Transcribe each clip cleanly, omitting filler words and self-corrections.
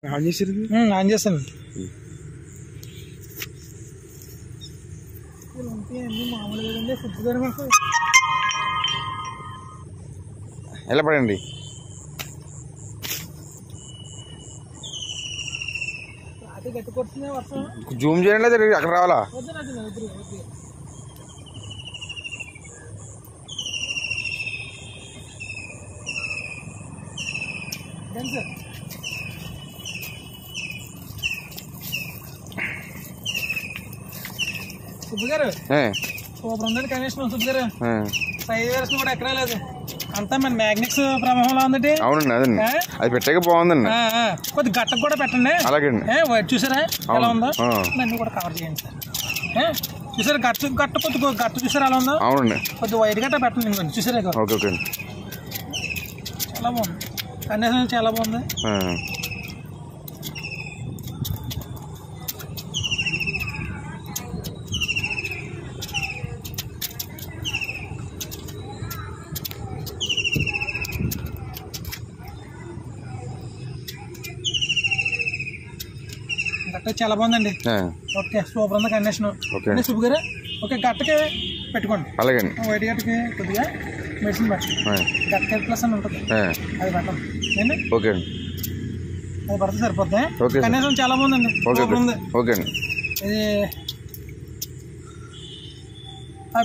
On చేసారు on చేస్తాను. మామూలుగా ఫుడ్ కానీ మాకు ఎలా పడండి. గట్టి కొడుతుంది వర్షం. జూమ్ చేయండి లేదా అక్కడ రావాలా? సుబ్బు గారు సూపర్ ఉందండి కనీసం. సుబ్బు గారు సైజ్ వేర్స్ కూడా ఎక్కడా లేదు, అంతా మన మ్యాగ్నిక్స్ ప్రమాణంలో ఉందండి. అవునండి అదండి, అది పెట్టాక బాగుందండి. కొద్ది గట్టకు కూడా పెట్టండి. అలాగే వైట్ చూసారా ఎలా ఉందో, నన్ను కూడా కవర్ చేయండి సార్. చూసారా గట్ట కొద్ది గట్ట చూసారా ఎలా ఉందో. అవునండి, కొద్ది వైట్ గట్ట పెట్టండి. ఇంకోండి చూసారా, ఓకే ఓకే చాలా బాగుంది కనీసం, చాలా బాగుంది. గట్ట చాలా బాగుందండి. ఓకే సూపర్ ఉంది కండిషన్. సుబ్బు గారు ఓకే గట్టకి పెట్టుకోండి. అలాగే వైట్ గట్టకి కొద్దిగా మెడిసిన్ పెట్టండి. గట్ట ప్లస్ అని ఉంటుంది, అది పెట్టండి. ఓకే అది పడితే సరిపోద్ది. కనీసం చాలా బాగుందండి. ఓకే ఇది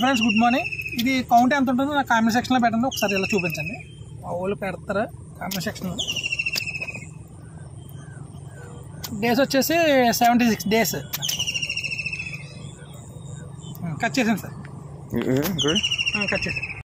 ఫ్రెండ్స్ గుడ్ మార్నింగ్. ఇది కౌంట్ ఎంత ఉంటుందో నాకు కామెంట్ సెక్షన్లో పెట్టండి. ఒకసారి ఇలా చూపించండి. మా ఊళ్ళు పెడతారా కామెంట్ సెక్షన్లో. డేస్ వచ్చేసి 76 days. కట్ చేసాను సార్, కట్ చేసాను.